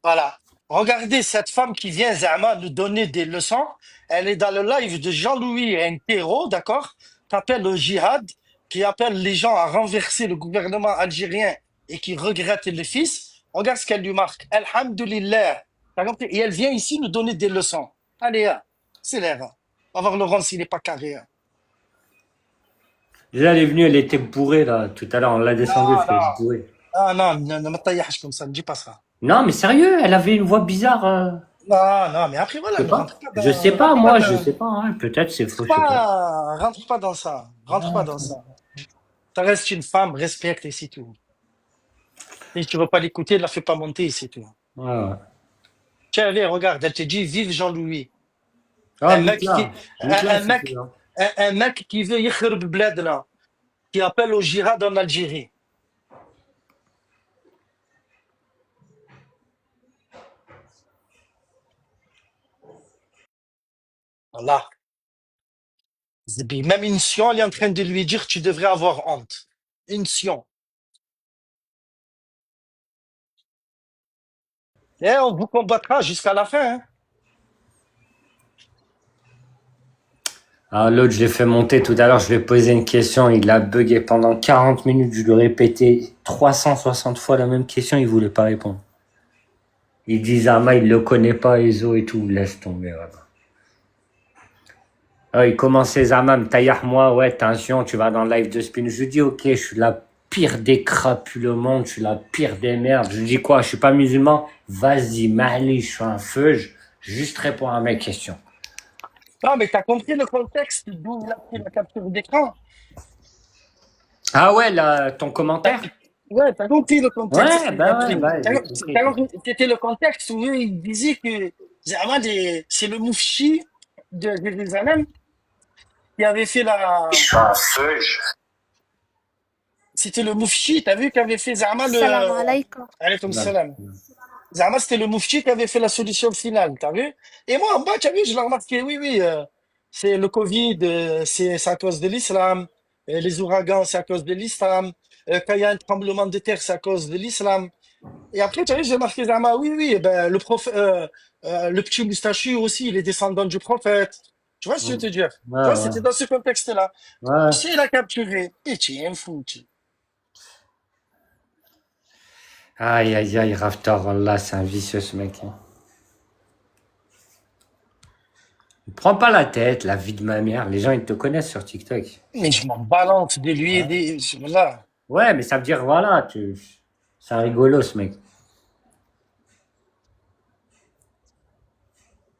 Voilà. Regardez cette femme qui vient, Zama, nous donner des leçons. Elle est dans le live de Jean-Louis Ntero, d'accord? Qui appelle au djihad, qui appelle les gens à renverser le gouvernement algérien et qui regrette le fils. Regarde ce qu'elle lui marque. Alhamdulillah. T'as compris? Et elle vient ici nous donner des leçons. Allez, hein, c'est l'air. On va voir Laurent s'il n'est pas carré. Hein. Déjà, elle est venue, elle était bourrée, là, tout à l'heure, on l'a descendue, Non, elle non. était bourrée. Ah non, ne me taillages comme ça, ne dis pas ça. Non, mais sérieux, elle avait une voix bizarre. Non, non, mais après, Je voilà, sais ne pas. rentre pas Je sais dans, pas, rentre pas moi, je dans, sais pas, hein. Peut-être c'est faux, je sais pas. rentre pas dans ça. Rentre pas dans ça. Ça reste une femme, respecte et c'est tout. Si tu veux pas l'écouter, ne la fais pas monter et c'est tout. Ouais, ouais. Tiens, allez, regarde, elle te dit vive Jean-Louis. Ah, Un mec qui, Mutla. Mutla, un si tu mec, veux. un mec qui veut يخرب بلادنا, qui appelle au jihad en Algérie. Voilà. Zbi, même une Sion, elle est en train de lui dire tu devrais avoir honte. Une Sion. Et on vous combattra jusqu'à la fin. Hein. Ah, l'autre, je l'ai fait monter tout à l'heure, je lui ai posé une question, il a bugué pendant 40 minutes, je lui ai répété 360 fois la même question, il voulait pas répondre. Il dit Zama, il le connaît pas, Ezo et tout, laisse tomber, voilà. Ah, il commençait Zama, me taillar moi, ouais, attention, tu vas dans le live de Spin. Je lui dis, ok, je suis la pire des crapus le monde, je suis la pire des merdes. Je lui dis quoi, je suis pas musulman? Vas-y, Mali, je suis un feu, juste réponds à mes questions. Non, mais t'as compris le contexte d'où il a pris la capture d'écran? Ah ouais, là, ton commentaire? Ouais, t'as compris le contexte Ouais, qu'il a bah ouais, pris. bah, j'ai compris. T'as compris, c'était le contexte où il disait que Zama, c'est le moufchi de Jérusalem qui avait fait la. C'était le moufchi, t'as vu, qui avait fait Zama السلام le. عليكم. Alaykoum Là. salam. Zama, c'était le moufti qui avait fait la solution finale, t'as vu? Et moi, en bas, t'as vu, je l'ai remarqué, oui, oui, c'est le Covid, c'est à cause de l'islam. Les ouragans, c'est à cause de l'islam. Quand il y a un tremblement de terre, c'est à cause de l'islam. Et après, t'as vu, j'ai marqué Zama, oui, oui, ben, le petit moustachu aussi, il est descendant du prophète. Tu vois ce que je veux te dire? Tu Ouais, vois, ouais. c'était dans ce contexte-là. Ouais. C'est il a capturé. Et tu es un foutu. Aïe, aïe, aïe, Raftar, Allah, c'est un vicieux, ce mec. Hein. Prends pas la tête, la vie de ma mère. Les gens, ils te connaissent sur TikTok. Mais je m'en balance de lui et Ouais, des. Voilà. ouais, mais ça veut dire, voilà, c'est un rigolo, ce mec.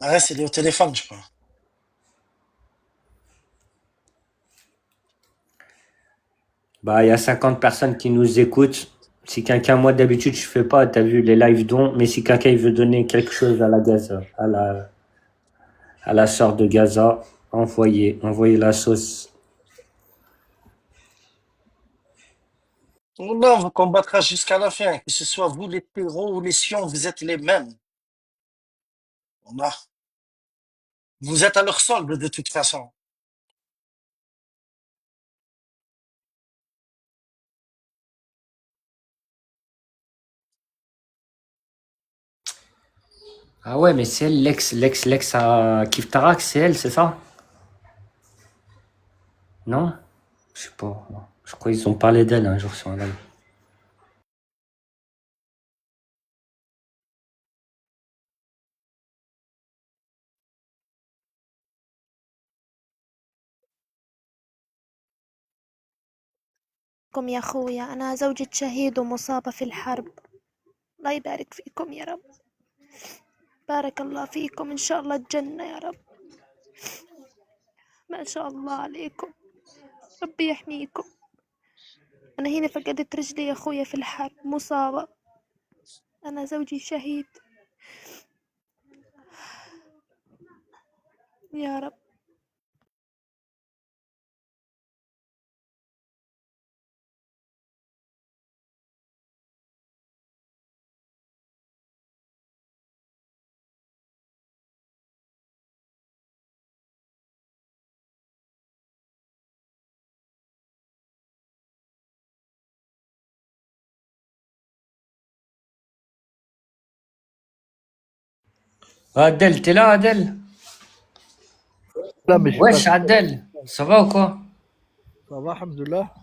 Ah, c'est au téléphone, je crois. Bah, il y a 50 personnes qui nous écoutent. Si quelqu'un, moi, d'habitude, je fais pas, t'as vu, les live dons, mais si quelqu'un, il veut donner quelque chose à la Gaza, à la sœur de Gaza, envoyez la sauce. Non, on vous combattra jusqu'à la fin. Que ce soit vous, les terreaux ou les sions, vous êtes les mêmes. Voilà. Vous êtes à leur solde de toute façon. Ah ouais, mais c'est elle, l'ex à Kiftarak, c'est elle, c'est ça? Non? Je sais pas. Non. Je crois qu'ils ont parlé d'elle un jour sur un live. فيكم يا خويا، أنا زوجة شهيد ومصابة في الحرب. الله يبارك فيكم يا رب. بارك الله فيكم، إن شاء الله الجنة يا رب. ما شاء الله عليكم، ربي يحميكم. أنا هنا فقدت رجلي يا خويا في الحرب، مصابة. أنا زوجي شهيد يا رب. Adèle, t'es là, Adèle? Là, mais je suis Wesh, pas... Adèle, ça va ou quoi? Ça va, alhamdoulilah.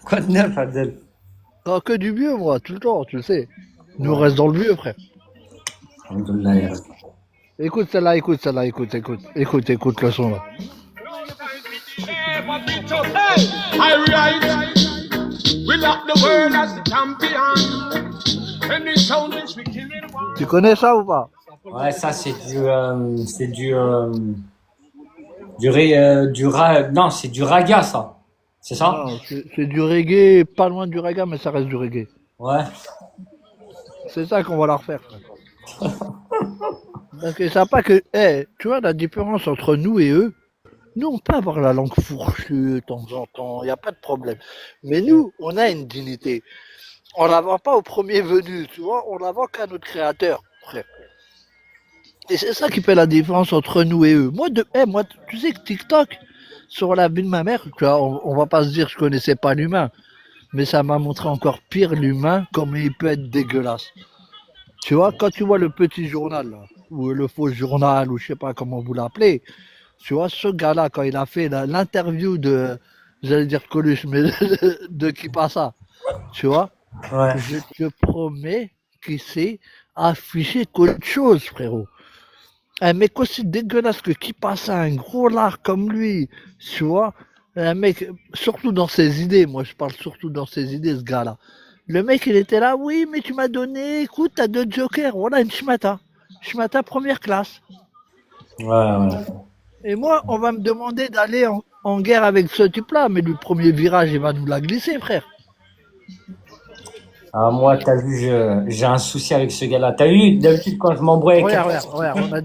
Quoi de neuf, Adèle? Ah, que du vieux, moi, tout le temps, tu le sais. Nous reste dans le vieux, frère. Alhamdoulilah, ya Rabbi. Écoute celle-là, écoute celle-là, écoute le son là. Tu connais ça ou pas? Ouais, ça c'est non, c'est du raga, ça. C'est ça? Non, c'est du reggae, pas loin du raga, mais ça reste du reggae. Ouais. C'est ça qu'on va leur faire, frère. Parce que ça pas que, tu vois la différence entre nous et eux. Nous, on peut avoir la langue fourchue de temps en temps, il n'y a pas de problème. Mais nous, on a une dignité. On la vend pas au premier venu, tu vois, on la vend qu'à notre créateur, frère. Et c'est ça qui fait la différence entre nous et eux. Moi, tu sais que TikTok, sur la vie de ma mère, tu vois, on va pas se dire que je connaissais pas l'humain, mais ça m'a montré encore pire l'humain, comme il peut être dégueulasse. Tu vois, quand tu vois le petit journal, là, ou le faux journal, ou je sais pas comment vous l'appelez, tu vois, ce gars-là, quand il a fait l'interview de, j'allais dire Coluche, mais de qui passe ça, tu vois, Ouais. je te promets qu'il s'est affiché qu'autre chose, frérot. Un mec aussi dégueulasse que qui passe à un gros lard comme lui, tu vois, un mec, surtout dans ses idées, moi je parle surtout dans ses idées, ce gars-là. Le mec, il était là, oui, mais tu m'as donné, écoute, t'as 2 jokers, voilà, une schmata première classe. Ouais. Et moi, on va me demander d'aller en guerre avec ce type-là, mais le premier virage, il va nous la glisser, frère. Ah, moi, t'as vu, j'ai un souci avec ce gars-là. T'as vu, d'habitude, quand je m'embrouille avec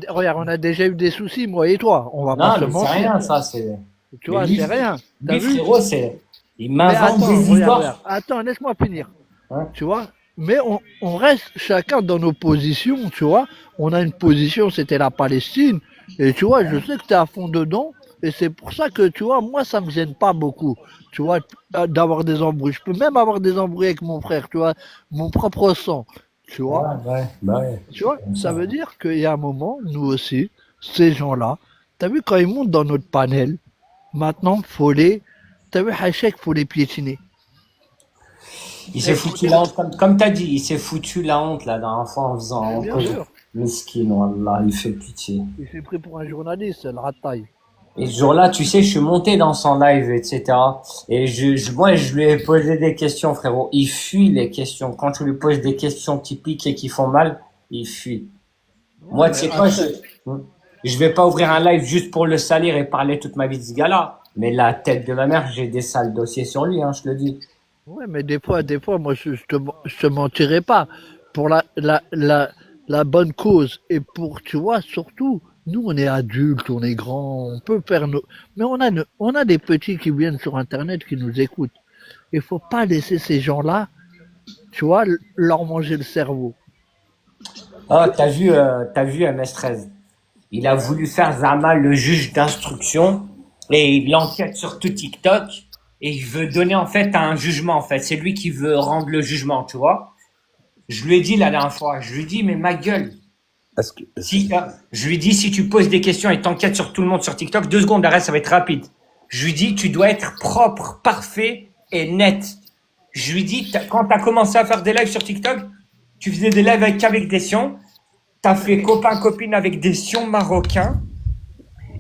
Regarde, on a déjà eu des soucis, moi et toi. On va Non, pas se mais c'est mentir. rien, ça, c'est. Tu vois, c'est rien. T'as Lui, vu? frérot, c'est. Il Mais m'invente attends, des histoires. regarde. Attends, laisse-moi finir. Hein? Tu vois? Mais on reste chacun dans nos positions, tu vois. On a une position, c'était la Palestine. Et tu vois, je sais que t'es à fond dedans. Et c'est pour ça que, tu vois, moi, ça me gêne pas beaucoup. Tu vois, d'avoir des embrouilles. Je peux même avoir des embrouilles avec mon frère, tu vois, mon propre sang. Tu vois? Ouais. Tu vois, ça veut dire qu'il y a un moment, nous aussi, ces gens-là, t'as vu quand ils montent dans notre panel, maintenant, t'as vu, Hachek, faut les piétiner. Il s'est foutu la honte, comme t'as dit, il s'est foutu la honte, la dernière fois, en faisant. Bien sûr. Miskin, wallah, il fait pitié. Il s'est pris pour un journaliste, le rataille. Et ce jour-là, tu sais, je suis monté dans son live, etc. Et moi, je lui ai posé des questions, frérot. Il fuit les questions. Quand tu lui poses des questions typiques et qui font mal, il fuit. Moi, tu sais quoi, je vais pas ouvrir un live juste pour le salir et parler toute ma vie de ce gars-là. Mais la tête de ma mère, j'ai des sales dossiers sur lui, hein, je te le dis. Ouais, mais des fois, moi, je te mentirai pas. Pour la bonne cause. Et pour, tu vois, surtout, nous, on est adultes, on est grands, on peut faire nos... Mais on a des petits qui viennent sur Internet, qui nous écoutent. Il faut pas laisser ces gens-là, tu vois, leur manger le cerveau. Ah, t'as vu MS13. Il a voulu faire Zama le juge d'instruction et il enquête sur tout TikTok et il veut donner en fait un jugement en fait. C'est lui qui veut rendre le jugement, tu vois. Je lui ai dit la dernière fois, je lui ai dit mais ma gueule. Je lui ai dit si tu poses des questions et t'enquêtes sur tout le monde sur TikTok, 2 secondes, arrête, ça va être rapide. Je lui ai dit tu dois être propre, parfait et net. Je lui ai dit quand t'as commencé à faire des lives sur TikTok, tu faisais des lives avec des sions. T'as fait copain-copine avec des sions marocains.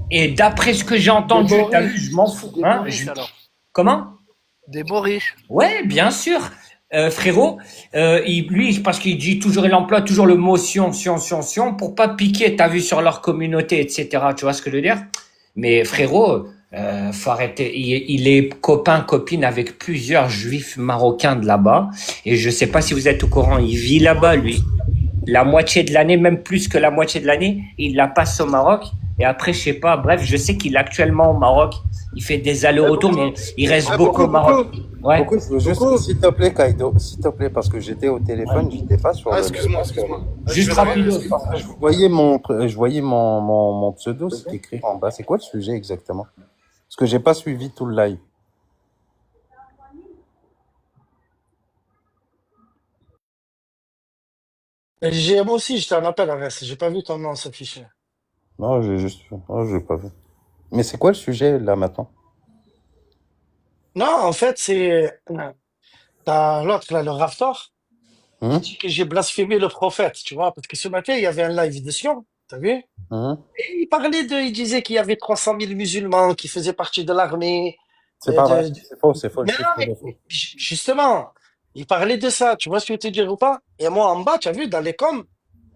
Et d'après ce que j'ai entendu, t'as vu, je m'en fous. Hein, comment? Des Maurice. Ouais, bien sûr. Frérot, lui, parce qu'il dit toujours, il emploie toujours le mot sion pour pas piquer, t'as vu, sur leur communauté, etc. Tu vois ce que je veux dire? Mais frérot, faut arrêter. Il est copain, copine avec plusieurs juifs marocains de là-bas. Et je sais pas si vous êtes au courant, il vit là-bas, lui. La moitié de l'année, même plus que la moitié de l'année, il la passe au Maroc. Et après, je sais pas, bref, je sais qu'il est actuellement au Maroc. Il fait des allers-retours, mais il reste beaucoup au Maroc. Ouais. Beaucoup, je veux juste, s'il te plaît, Kaido, s'il te plaît, parce que j'étais au téléphone, j'étais pas sur. Excuse-moi. Juste rapide. Je voyais mon pseudo, c'est écrit en bas. C'est quoi le sujet exactement? Parce que j'ai pas suivi tout le live. Moi aussi, j'étais en appel, Arès. J'ai pas vu ton nom s'afficher. Non, j'ai pas vu. Mais c'est quoi le sujet là maintenant? Non, en fait, c'est. T'as l'autre, là, le Raftor. Il dit que j'ai blasphémé le prophète, tu vois, parce que ce matin, il y avait un live de Sion, t'as vu? Et il disait qu'il y avait 300 000 musulmans qui faisaient partie de l'armée. C'est pas vrai, c'est faux. Mais non, mais justement, il parlait de ça, tu vois ce que je veux te dire ou pas? Et moi, en bas, tu as vu, dans les coms,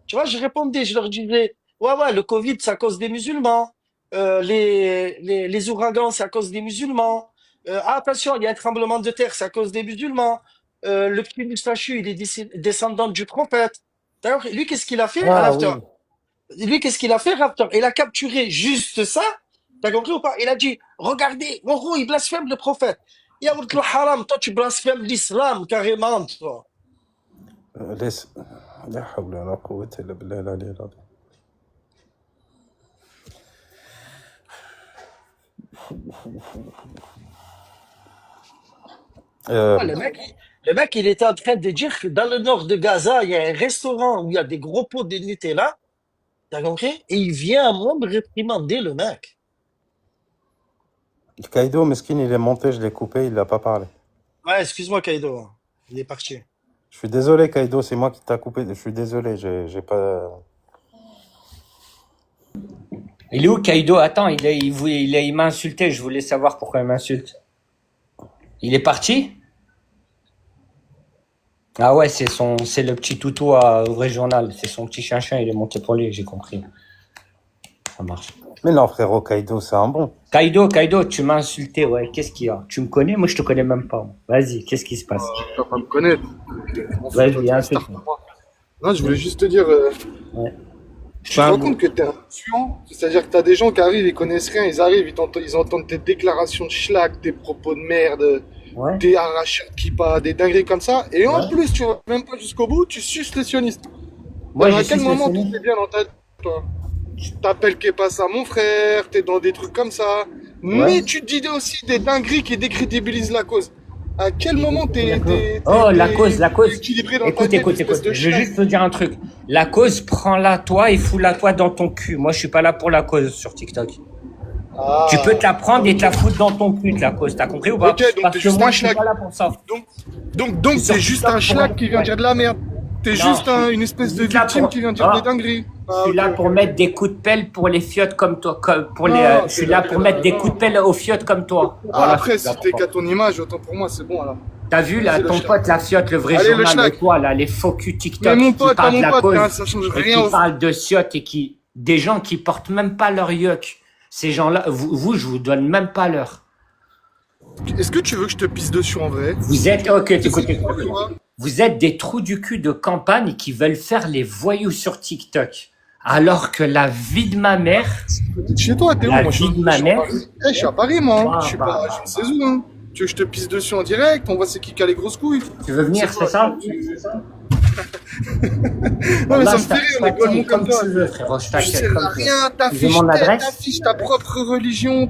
tu vois, je répondais, je leur disais, ouais, le Covid, c'est à cause des musulmans. Les ouragans, c'est à cause des musulmans. Attention, il y a un tremblement de terre, c'est à cause des musulmans. Le petit moustachu, il est descendant du prophète. D'ailleurs, lui, qu'est-ce qu'il a fait à l'after? Lui, qu'est-ce qu'il a fait, Raptor? Il a capturé juste ça. T'as compris ou pas? Il a dit, regardez, en gros, il blasphème le prophète. Ya le haram, toi, tu blasphèmes l'islam, carrément, toi. Laisse. La hawla wa la quwwata illa billah al-aliyyil azim. Le mec, il était en train de dire que dans le nord de Gaza, il y a un restaurant où il y a des gros pots de Nutella. T'as compris? Et il vient à moi me réprimander, le mec. Kaido, mesquine, il est monté, je l'ai coupé, il n'a pas parlé. Ouais, excuse-moi, Kaido. Il est parti. Je suis désolé, Kaido, c'est moi qui t'a coupé. Je suis désolé, j'ai pas. Il est où, Kaido? Attends, il m'a insulté. Je voulais savoir pourquoi il m'insulte. Il est parti? Ah ouais, c'est le petit toutou à Vrai Journal. C'est son petit chien, il est monté pour lui, j'ai compris. Ça marche. Mais non, frérot, Kaido, c'est un bon. Kaido, tu m'as insulté, ouais. Qu'est-ce qu'il y a? Tu me connais? Moi, je te connais même pas. Vas-y, qu'est-ce qui se passe? Tu vas pas me connaître. Vas-y, insulte-moi. Non, je voulais juste te dire. Ouais. Tu te rends compte que t'es un influent? C'est-à-dire que t'as des gens qui arrivent, ils connaissent rien, ils arrivent, ils entendent tes déclarations de schlag, tes propos de merde, des arracheurs de kippa, des dingueries comme ça, et en plus, tu vas même pas jusqu'au bout, tu suces les sionistes. Moi, à quel moment tu es bien dans ta tête, toi? Tu t'appelles Kepassa mon frère, t'es dans des trucs comme ça, mais tu te dis aussi des dingueries qui décrédibilisent la cause. À quel moment la cause. équilibré dans Écoute. Je veux juste te dire un truc. La cause, prends-la toi et fous-la toi dans ton cul. Moi, je suis pas là pour la cause sur TikTok. Tu peux te la prendre et te la foutre dans ton cul, la cause. T'as compris ou pas? Ok, donc parce t'es que juste moi, un je suis schlag. pas là pour ça. Donc t'es juste un schlag qui vient dire de la merde. T'es juste une espèce de victime qui vient dire des dingueries. Je suis là pour mettre des coups de pelle pour les fiottes comme toi. Je suis là pour mettre des coups de pelle aux fiottes comme toi. Voilà, après, si t'es qu'à ton image, autant pour moi, c'est bon alors. T'as vu là, ton pote, la fiotte, le vrai journal, et toi là, les faux cul TikTok Mais mon qui pote, parlent de la cause, ça change et rien. qui parlent de fiottes et des gens qui portent même pas leur yuck. Ces gens-là, vous, je vous donne même pas l'heure. Est-ce que tu veux que je te pisse dessus en vrai? Vous êtes, écoute. Vous êtes des trous du cul de campagne qui veulent faire les voyous sur TikTok. Alors que la vie de ma mère. Chez toi, t'es où? La Moi, vie de ma mère. Je suis à Paris, moi. Je suis pas, je ne sais où, hein. Tu veux que je te pisse dessus en direct? On voit c'est qui a les grosses couilles. Tu veux venir, c'est ça? Non, mais ça me fait rire, on est golemons comme toi. Tu sais rien, t'affiches ta propre religion,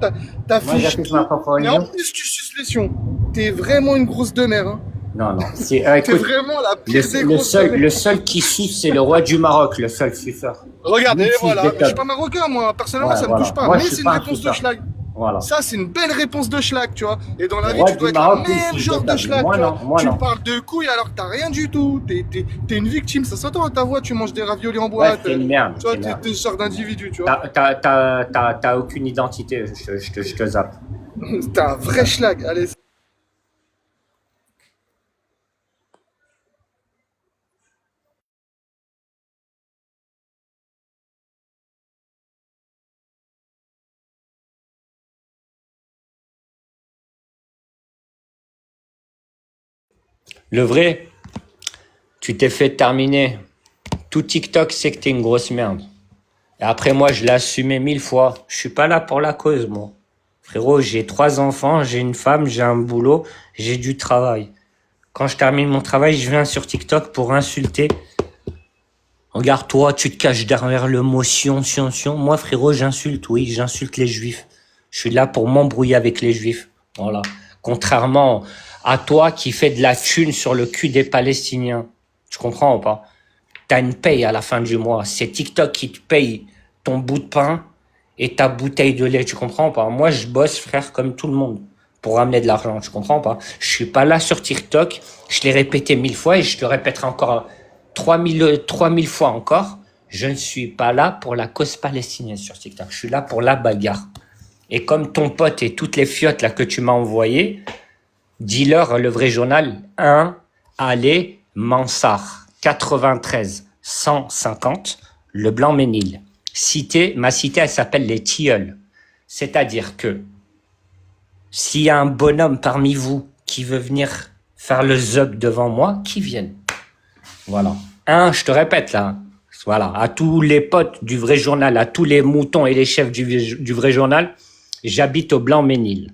t'affiches tout. Mais en plus, tu suces les sions. T'es vraiment une grosse demeure, hein. Non. T'es vraiment la pire des grosses demeures. Le seul qui suce, c'est le roi du Maroc, le seul suceur. Regardez, voilà. Mais je suis pas marocain, moi. Personnellement, ça me touche pas. Moi, mais c'est une réponse de schlag. Voilà. Ça, c'est une belle réponse de schlag, tu vois. Et dans la vie, tu dois être la même genre de schlag, tu vois. Tu parles de couilles alors que t'as rien du tout. T'es une victime, ça s'entend à ta voix, tu manges des raviolis en boîte. Ouais, t'es une merde. Tu vois, t'es ce genre d'individu, tu vois. T'as aucune identité, je te zappe. T'es un vrai schlag, allez. Le vrai, tu t'es fait terminer. Tout TikTok sait que t'es une grosse merde. Et après, moi, je l'ai assumé 1000 fois. Je suis pas là pour la cause, moi. Frérot, j'ai 3 enfants, j'ai une femme, j'ai un boulot, j'ai du travail. Quand je termine mon travail, je viens sur TikTok pour insulter. Regarde, toi, tu te caches derrière le mot sion. Moi, frérot, j'insulte, oui, j'insulte les juifs. Je suis là pour m'embrouiller avec les juifs. Voilà. Contrairement à toi qui fais de la thune sur le cul des Palestiniens. Tu comprends ou pas? T'as une paye à la fin du mois. C'est TikTok qui te paye ton bout de pain et ta bouteille de lait. Tu comprends ou pas? Moi, je bosse, frère, comme tout le monde pour ramener de l'argent. Tu comprends ou pas? Je suis pas là sur TikTok. Je l'ai répété 1000 fois et je le répéterai encore 3000 fois encore. Je ne suis pas là pour la cause palestinienne sur TikTok. Je suis là pour la bagarre. Et comme ton pote et toutes les fiottes là que tu m'as envoyées, dis-leur le vrai journal 1, allez, Mansart, 93 150, le Blanc-Ménil. Ma cité, elle s'appelle les Tilleuls. C'est-à-dire que s'il y a un bonhomme parmi vous qui veut venir faire le zub devant moi, qu'il vienne. Voilà. Je te répète là. Voilà. À tous les potes du vrai journal, à tous les moutons et les chefs du vrai journal, j'habite au Blanc-Ménil.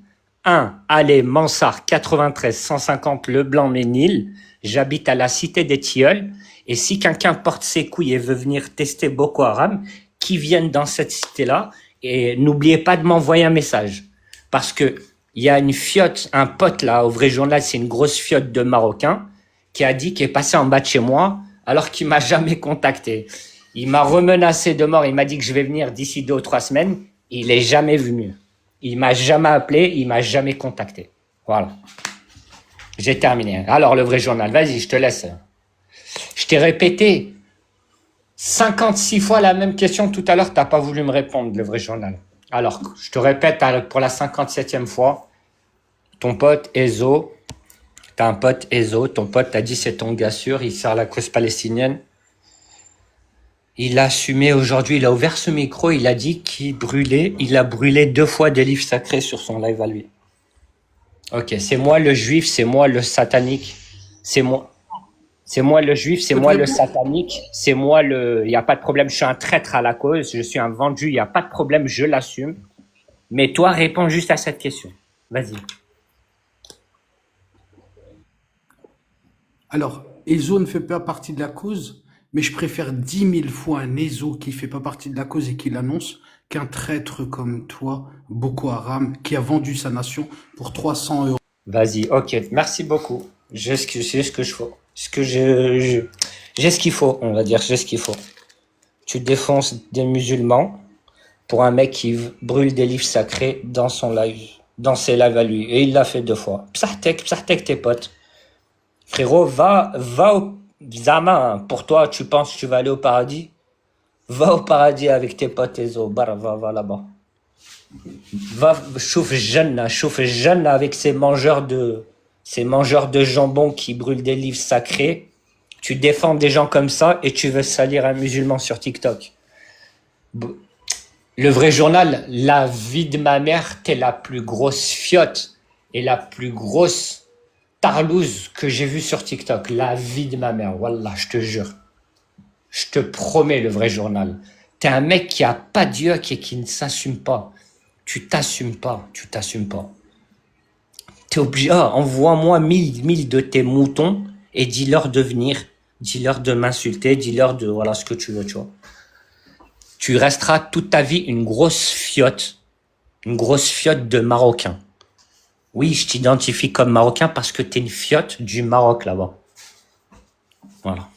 Allez, Mansart, 93 150, le Blanc-Ménil. J'habite à la cité des Tilleuls. Et si quelqu'un porte ses couilles et veut venir tester Boko Haram, qu'il vienne dans cette cité-là. Et n'oubliez pas de m'envoyer un message. Parce que il y a une fiotte, un pote là, au vrai journal, c'est une grosse fiotte de Marocain, qui a dit qu'il est passé en bas de chez moi, alors qu'il m'a jamais contacté. Il m'a remenacé de mort, il m'a dit que je vais venir d'ici 2 ou 3 semaines. Il est jamais venu. Il m'a jamais appelé, il m'a jamais contacté. Voilà. J'ai terminé. Alors, le vrai journal, vas-y, je te laisse. Je t'ai répété 56 fois la même question tout à l'heure, t'as pas voulu me répondre, le vrai journal. Alors, je te répète pour la 57e fois, ton pote Ezo, t'as un pote Ezo, ton pote t'a dit c'est ton gars sûr, il sert la cause palestinienne. Il a assumé aujourd'hui, il a ouvert ce micro, il a dit il a brûlé 2 fois des livres sacrés sur son live à lui. Ok, c'est moi le juif, c'est moi le satanique, c'est moi le juif, c'est moi le satanique, c'est moi il y a pas de problème, je suis un traître à la cause, je suis un vendu, il y a pas de problème, je l'assume. Mais toi, réponds juste à cette question. Vas-y. Alors, Ezo ne fait pas partie de la cause, mais je préfère 10 000 fois un Ezo qui fait pas partie de la cause et qui l'annonce qu'un traître comme toi, Boko Haram, qui a vendu sa nation pour 300 €. Vas-y, ok, merci beaucoup. J'ai ce que je faut. J'ai ce qu'il faut, on va dire, j'ai ce qu'il faut. Tu défonces des musulmans pour un mec qui brûle des livres sacrés dans son live, dans ses lives à lui. Et il l'a fait 2 fois. Psartek tes potes. Frérot, va au Zama, pour toi, tu penses que tu vas aller au paradis? Va au paradis avec tes potes et zo, va là-bas. Va, chauffe jeune avec ces mangeurs de jambon qui brûlent des livres sacrés. Tu défends des gens comme ça et tu veux salir un musulman sur TikTok. Le vrai journal, la vie de ma mère, t'es la plus grosse fiotte et la plus grosse tarlouse que j'ai vue sur TikTok. La vie de ma mère, wallah, je te jure. Je te promets, le vrai journal. T'es un mec qui a pas Dieu et qui ne s'assume pas. Tu t'assumes pas. T'es obligé, envoie-moi 1000 de tes moutons et dis-leur de venir. Dis-leur de m'insulter, dis-leur de, voilà, ce que tu veux, tu vois. Tu resteras toute ta vie une grosse fiotte de Marocain. Oui, je t'identifie comme Marocain parce que t'es une fiotte du Maroc là-bas. Voilà.